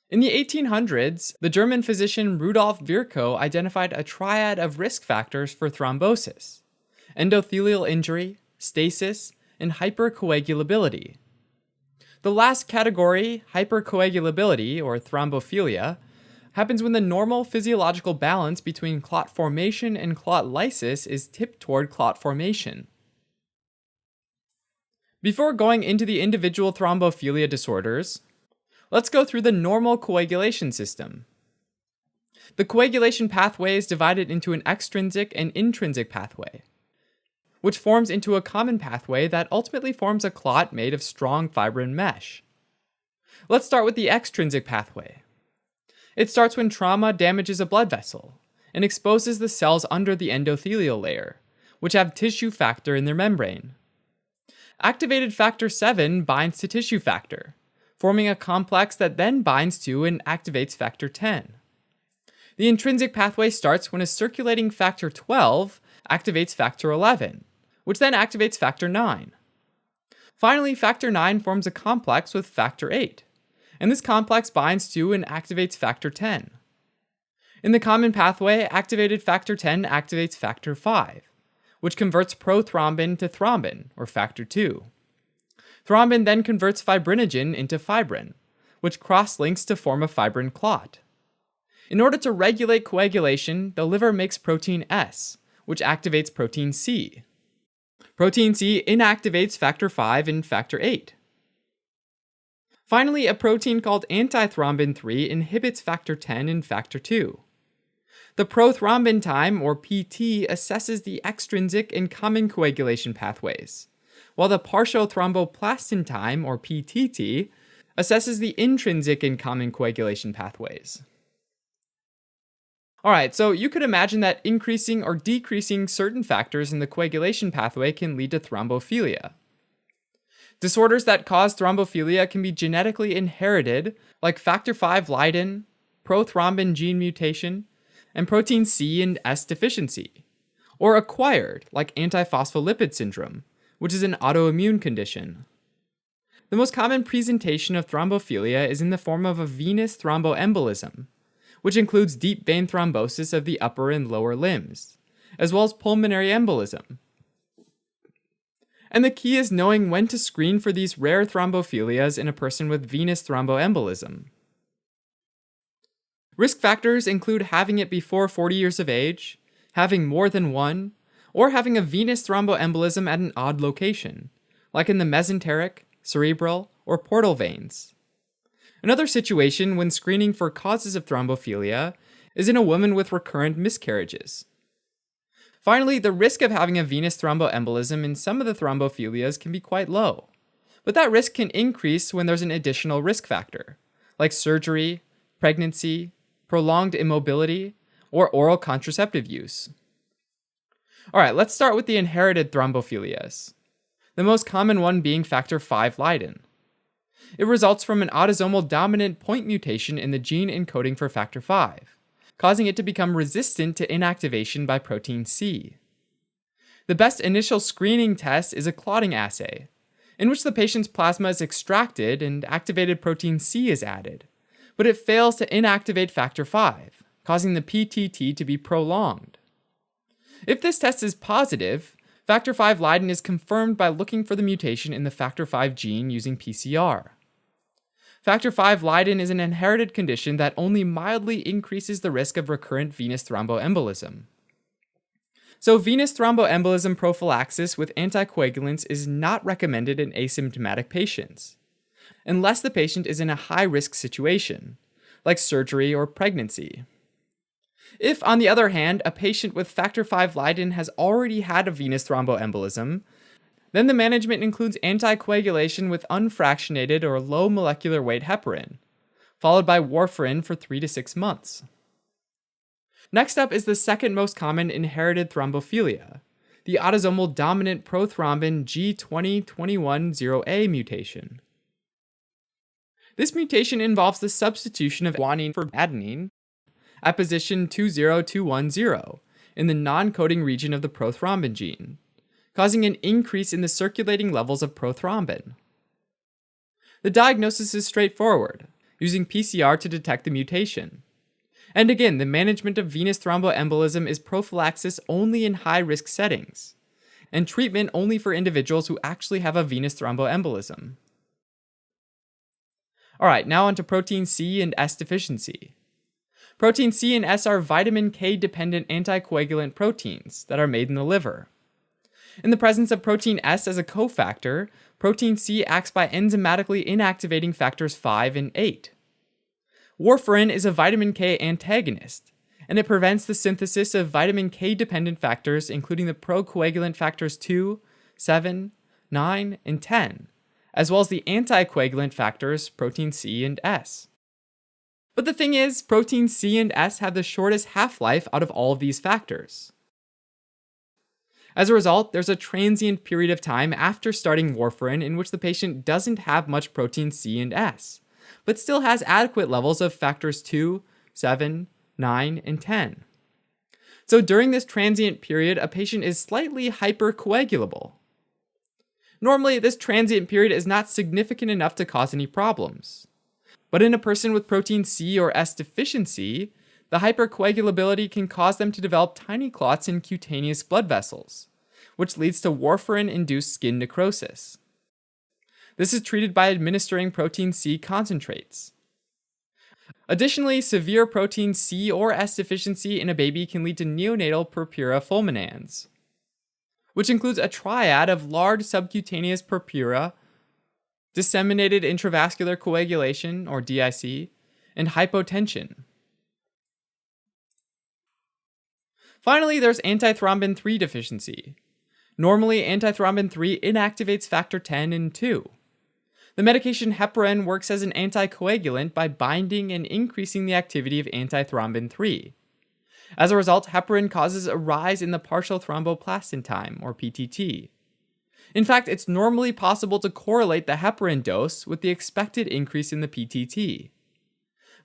In the 1800s, the German physician Rudolf Virchow identified a triad of risk factors for thrombosis: endothelial injury, stasis, and hypercoagulability. The last category, hypercoagulability or thrombophilia, happens when the normal physiological balance between clot formation and clot lysis is tipped toward clot formation. Before going into the individual thrombophilia disorders, let's go through the normal coagulation system. The coagulation pathway is divided into an extrinsic and intrinsic pathway, which forms into a common pathway that ultimately forms a clot made of strong fibrin mesh. Let's start with the extrinsic pathway. It starts when trauma damages a blood vessel and exposes the cells under the endothelial layer, which have tissue factor in their membrane. Activated factor 7 binds to tissue factor, forming a complex that then binds to and activates factor 10. The intrinsic pathway starts when a circulating factor 12 activates factor 11, which then activates factor 9. Finally, factor 9 forms a complex with factor 8, and this complex binds to and activates factor 10. In the common pathway, activated factor 10 activates factor 5, which converts prothrombin to thrombin, or factor 2. Thrombin then converts fibrinogen into fibrin, which cross-links to form a fibrin clot. In order to regulate coagulation, the liver makes protein S, which activates protein C. Protein C inactivates factor 5 and factor 8. Finally, a protein called antithrombin 3 inhibits factor 10 and factor 2. The prothrombin time, or PT, assesses the extrinsic and common coagulation pathways, while the partial thromboplastin time, or PTT, assesses the intrinsic and common coagulation pathways. Alright, so you could imagine that increasing or decreasing certain factors in the coagulation pathway can lead to thrombophilia. Disorders that cause thrombophilia can be genetically inherited, like factor 5 Leiden, prothrombin gene mutation, and protein C and S deficiency, or acquired, like antiphospholipid syndrome, which is an autoimmune condition. The most common presentation of thrombophilia is in the form of a venous thromboembolism, which includes deep vein thrombosis of the upper and lower limbs, as well as pulmonary embolism. And the key is knowing when to screen for these rare thrombophilias in a person with venous thromboembolism. Risk factors include having it before 40 years of age, having more than one, or having a venous thromboembolism at an odd location, like in the mesenteric, cerebral, or portal veins. Another situation when screening for causes of thrombophilia is in a woman with recurrent miscarriages. Finally, the risk of having a venous thromboembolism in some of the thrombophilias can be quite low, but that risk can increase when there's an additional risk factor, like surgery, pregnancy, prolonged immobility, or oral contraceptive use. Alright, let's start with the inherited thrombophilias, the most common one being factor 5 Leiden. It results from an autosomal dominant point mutation in the gene encoding for factor 5, causing it to become resistant to inactivation by protein C. The best initial screening test is a clotting assay, in which the patient's plasma is extracted and activated protein C is added, but it fails to inactivate factor 5, causing the PTT to be prolonged. If this test is positive, factor 5 Leiden is confirmed by looking for the mutation in the factor 5 gene using PCR. Factor 5 Leiden is an inherited condition that only mildly increases the risk of recurrent venous thromboembolism. So venous thromboembolism prophylaxis with anticoagulants is not recommended in asymptomatic patients, unless the patient is in a high-risk situation, like surgery or pregnancy. If, on the other hand, a patient with factor 5 Leiden has already had a venous thromboembolism, then the management includes anticoagulation with unfractionated or low molecular weight heparin, followed by warfarin for 3 to 6 months. Next up is the second most common inherited thrombophilia, the autosomal dominant prothrombin G2021-0A mutation. This mutation involves the substitution of guanine for adenine at position 20210 in the non-coding region of the prothrombin gene, causing an increase in the circulating levels of prothrombin. The diagnosis is straightforward: using PCR to detect the mutation. And again, the management of venous thromboembolism is prophylaxis only in high-risk settings, and treatment only for individuals who actually have a venous thromboembolism. Alright, now onto protein C and S deficiency. Protein C and S are vitamin K dependent anticoagulant proteins that are made in the liver. In the presence of protein S as a cofactor, protein C acts by enzymatically inactivating factors 5 and 8. Warfarin is a vitamin K antagonist, and it prevents the synthesis of vitamin K dependent factors, including the procoagulant factors 2, 7, 9, and 10, as well as the anticoagulant factors protein C and S. But the thing is, protein C and S have the shortest half-life out of all of these factors. As a result, there's a transient period of time after starting warfarin in which the patient doesn't have much protein C and S, but still has adequate levels of factors 2, 7, 9, and 10. So during this transient period, a patient is slightly hypercoagulable. Normally, this transient period is not significant enough to cause any problems. But in a person with protein C or S deficiency, the hypercoagulability can cause them to develop tiny clots in cutaneous blood vessels, which leads to warfarin-induced skin necrosis. This is treated by administering protein C concentrates. Additionally, severe protein C or S deficiency in a baby can lead to neonatal purpura fulminans, which includes a triad of large subcutaneous purpura, disseminated intravascular coagulation, or DIC, and hypotension. Finally, there's antithrombin 3 deficiency. Normally, antithrombin 3 inactivates factor 10 and 2. The medication heparin works as an anticoagulant by binding and increasing the activity of antithrombin 3. As a result, heparin causes a rise in the partial thromboplastin time, or PTT. In fact, it's normally possible to correlate the heparin dose with the expected increase in the PTT.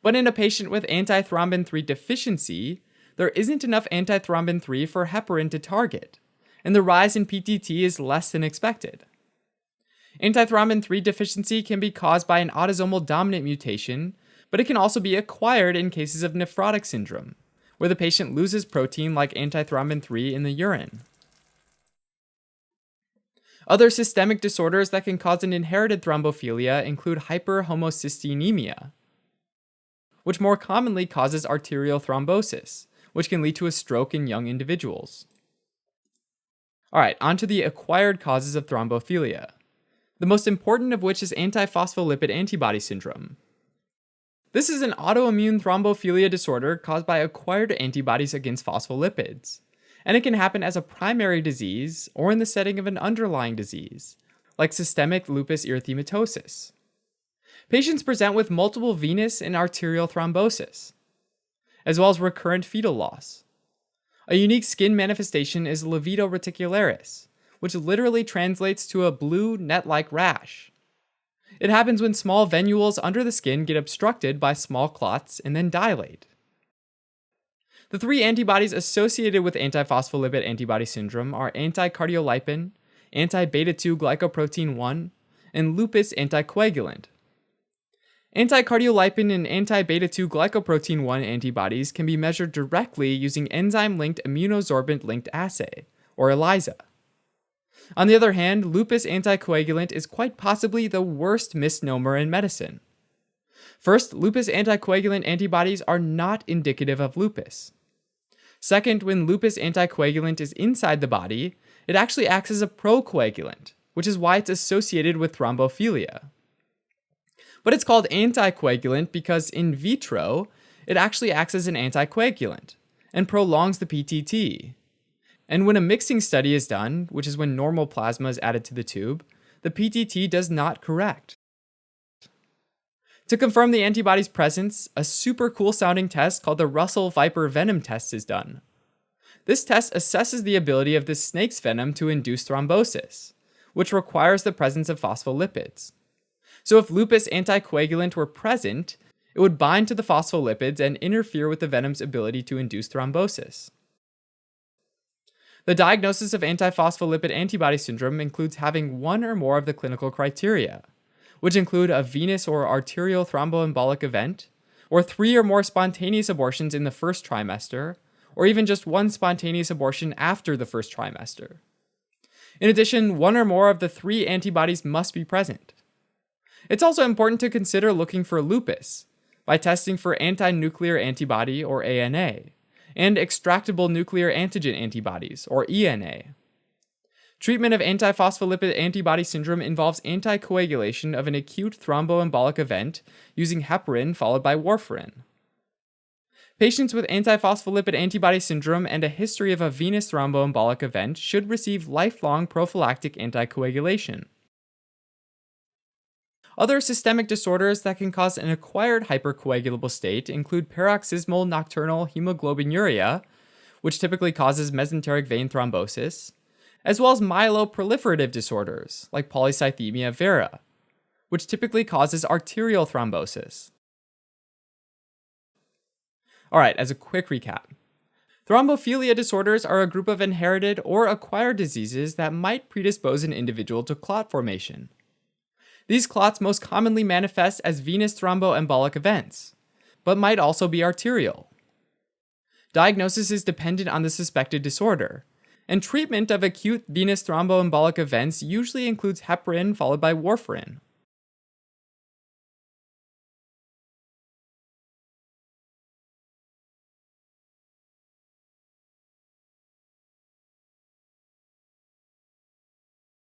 But in a patient with antithrombin 3 deficiency, there isn't enough antithrombin 3 for heparin to target, and the rise in PTT is less than expected. Antithrombin 3 deficiency can be caused by an autosomal dominant mutation, but it can also be acquired in cases of nephrotic syndrome, where the patient loses protein like antithrombin 3 in the urine. Other systemic disorders that can cause an inherited thrombophilia include hyperhomocysteinemia, which more commonly causes arterial thrombosis, which can lead to a stroke in young individuals. Alright, on to the acquired causes of thrombophilia, the most important of which is antiphospholipid antibody syndrome. This is an autoimmune thrombophilia disorder caused by acquired antibodies against phospholipids, and it can happen as a primary disease or in the setting of an underlying disease, like systemic lupus erythematosus. Patients present with multiple venous and arterial thrombosis, as well as recurrent fetal loss. A unique skin manifestation is livedo reticularis, which literally translates to a blue net-like rash. It happens when small venules under the skin get obstructed by small clots and then dilate. The three antibodies associated with antiphospholipid antibody syndrome are anticardiolipin, anti-beta-2 glycoprotein 1, and lupus anticoagulant. Anticardiolipin and anti-beta-2 glycoprotein 1 antibodies can be measured directly using enzyme-linked immunosorbent-linked assay, or ELISA. On the other hand, lupus anticoagulant is quite possibly the worst misnomer in medicine. First, lupus anticoagulant antibodies are not indicative of lupus. Second, when lupus anticoagulant is inside the body, it actually acts as a procoagulant, which is why it's associated with thrombophilia. But it's called anticoagulant because in vitro, it actually acts as an anticoagulant and prolongs the PTT. And when a mixing study is done, which is when normal plasma is added to the tube, the PTT does not correct. To confirm the antibody's presence, a super cool sounding test called the Russell Viper venom test is done. This test assesses the ability of this snake's venom to induce thrombosis, which requires the presence of phospholipids. So if lupus anticoagulant were present, it would bind to the phospholipids and interfere with the venom's ability to induce thrombosis. The diagnosis of antiphospholipid antibody syndrome includes having one or more of the clinical criteria, which include a venous or arterial thromboembolic event, or 3 or more spontaneous abortions in the first trimester, or even just 1 spontaneous abortion after the first trimester. In addition, 1 or more of the 3 antibodies must be present. It's also important to consider looking for lupus by testing for anti-nuclear antibody, or ANA, and extractable nuclear antigen antibodies, or ENA. Treatment of antiphospholipid antibody syndrome involves anticoagulation of an acute thromboembolic event using heparin followed by warfarin. Patients with antiphospholipid antibody syndrome and a history of a venous thromboembolic event should receive lifelong prophylactic anticoagulation. Other systemic disorders that can cause an acquired hypercoagulable state include paroxysmal nocturnal hemoglobinuria, which typically causes mesenteric vein thrombosis, as well as myeloproliferative disorders like polycythemia vera, which typically causes arterial thrombosis. Alright, as a quick recap. Thrombophilia disorders are a group of inherited or acquired diseases that might predispose an individual to clot formation. These clots most commonly manifest as venous thromboembolic events, but might also be arterial. Diagnosis is dependent on the suspected disorder, and treatment of acute venous thromboembolic events usually includes heparin followed by warfarin.